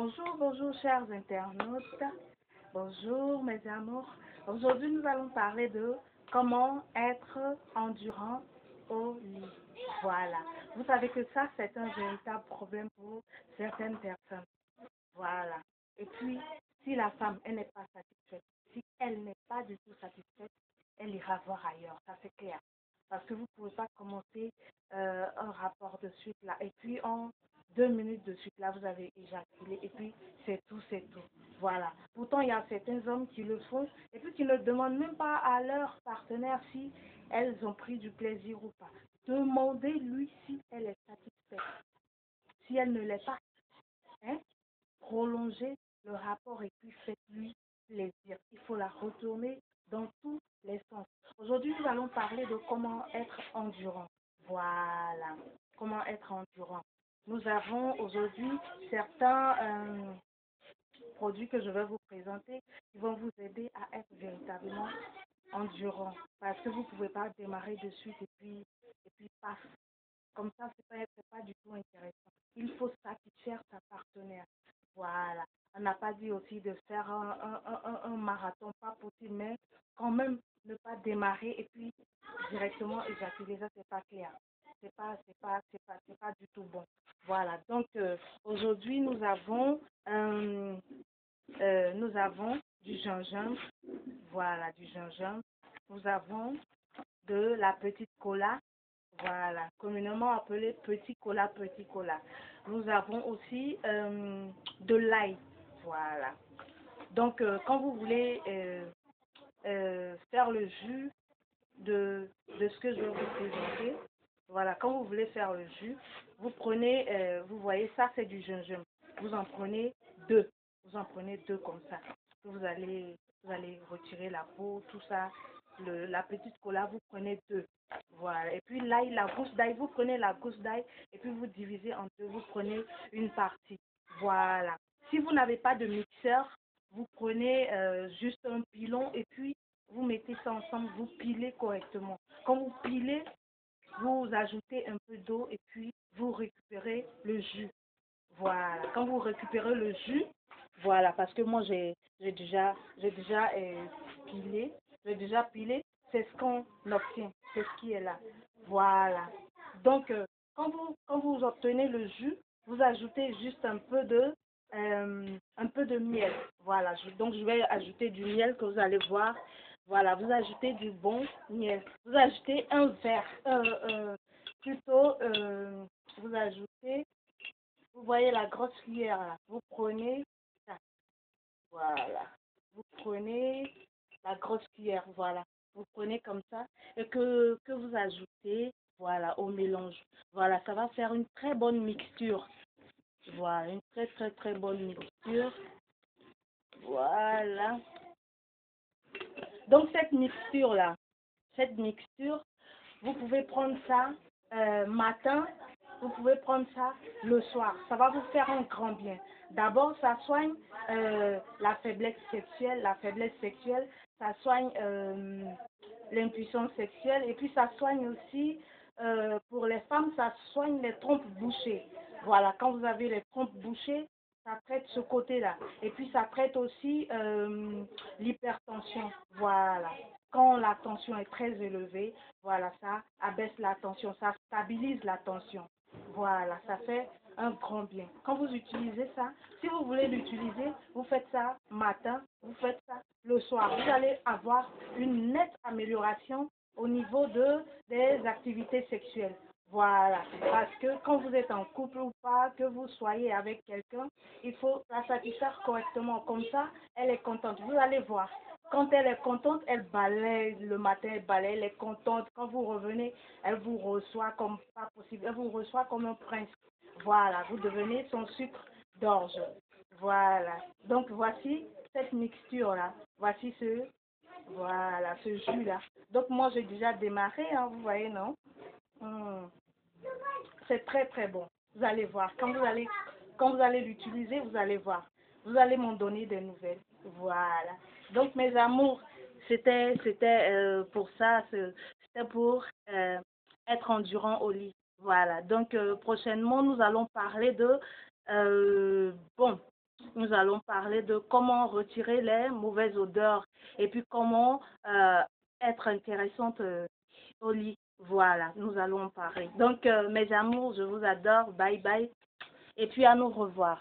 Bonjour, bonjour chers internautes. Bonjour mes amours. Aujourd'hui nous allons parler de comment être endurant au lit. Voilà. Vous savez que ça c'est un véritable problème pour certaines personnes. Voilà. Et puis si la femme elle n'est pas satisfaite, si elle n'est pas du tout satisfaite, elle ira voir ailleurs. Ça c'est clair. Parce que vous ne pouvez pas commencer un rapport de suite là. Et puis en 2 minutes de suite là, vous avez éjaculé. Et puis c'est tout, c'est tout. Voilà. Pourtant, il y a certains hommes qui le font et puis qui ne demandent même pas à leur partenaire si elles ont pris du plaisir ou pas. Demandez-lui si elle est satisfaite. Si elle ne l'est pas, hein, prolongez le rapport et puis faites-lui plaisir. Il faut la retourner dans tous les sens. Aujourd'hui, nous allons parler de comment être endurant. Voilà, comment être endurant. Nous avons aujourd'hui certains produits que je vais vous présenter qui vont vous aider à être véritablement endurant. Parce que vous ne pouvez pas démarrer de suite et puis paf. Comme ça, c'est pas du tout intéressant. Il faut satisfaire sa partenaire. Voilà. On n'a pas dit aussi de faire un marathon, pas possible, mais quand même ne pas démarrer et puis directement éjaculer. Ça, c'est pas clair. C'est pas du tout bon. Voilà. Donc, aujourd'hui, nous avons du gingembre. Voilà, du gingembre. Nous avons de la petite cola. Voilà, communément appelé petit cola, petit cola. Nous avons aussi de l'ail. Voilà. Donc, quand vous voulez faire le jus de ce que je vais vous présenter, voilà, quand vous voulez faire le jus, vous prenez, vous voyez, ça c'est du gingembre. Vous en prenez deux. Vous en prenez deux comme ça. Vous allez retirer la peau, tout ça. La petite cola, vous prenez deux. Voilà. Et puis l'ail, la gousse d'ail, vous prenez la gousse d'ail et puis vous divisez en deux. Vous prenez une partie. Voilà. Si vous n'avez pas de mixeur, vous prenez juste un pilon et puis vous mettez ça ensemble, vous pilez correctement. Quand vous pilez, vous ajoutez un peu d'eau et puis vous récupérez le jus. Voilà. Quand vous récupérez le jus, voilà, parce que moi j'ai déjà pilé, c'est ce qu'on obtient, c'est ce qui est là. Voilà. Donc quand vous obtenez le jus, vous ajoutez juste un peu de miel. Voilà. Donc je vais ajouter du miel que vous allez voir. Voilà, vous ajoutez du bon miel. Vous ajoutez un verre, plutôt, vous ajoutez, vous voyez la grosse cuillère là. Vous prenez ça. Voilà. Vous prenez la grosse cuillère, voilà. Vous prenez comme ça et que vous ajoutez, voilà, au mélange. Voilà, ça va faire une très bonne mixture. Voilà, une très très très bonne mixture. Voilà. Donc cette mixture, vous pouvez prendre ça matin, vous pouvez prendre ça le soir. Ça va vous faire un grand bien. D'abord, ça soigne la faiblesse sexuelle, ça soigne l'impuissance sexuelle et puis ça soigne aussi, pour les femmes, ça soigne les trompes bouchées. Voilà, quand vous avez les trompes bouchées, ça traite ce côté-là. Et puis ça traite aussi l'hypertension. Voilà. Quand la tension est très élevée, voilà, ça abaisse la tension, ça stabilise la tension. Voilà, ça fait un grand bien. Quand vous utilisez ça, si vous voulez l'utiliser, vous faites ça matin, vous faites ça le soir. Vous allez avoir une nette amélioration au niveau des activités sexuelles. Voilà, parce que quand vous êtes en couple ou pas, que vous soyez avec quelqu'un, il faut la satisfaire correctement. Comme ça, elle est contente. Vous allez voir. Quand elle est contente, elle balaye le matin, elle balaye, elle est contente. Quand vous revenez, elle vous reçoit comme pas possible. Elle vous reçoit comme un prince. Voilà, vous devenez son sucre d'orge. Voilà. Donc voici cette mixture-là. Voici ce jus-là. Donc moi j'ai déjà démarré, hein, vous voyez, non? Hmm. C'est très très bon. Vous allez voir. Quand vous allez l'utiliser, vous allez voir. Vous allez m'en donner des nouvelles. Voilà. Donc mes amours, c'était pour ça, c'était pour être endurant au lit. Voilà. Donc prochainement, nous allons parler de bon. nous allons parler de comment retirer les mauvaises odeurs et puis comment être intéressante au lit. Voilà, nous allons en parler. Donc, mes amours, je vous adore. Bye bye. Et puis, à nous revoir.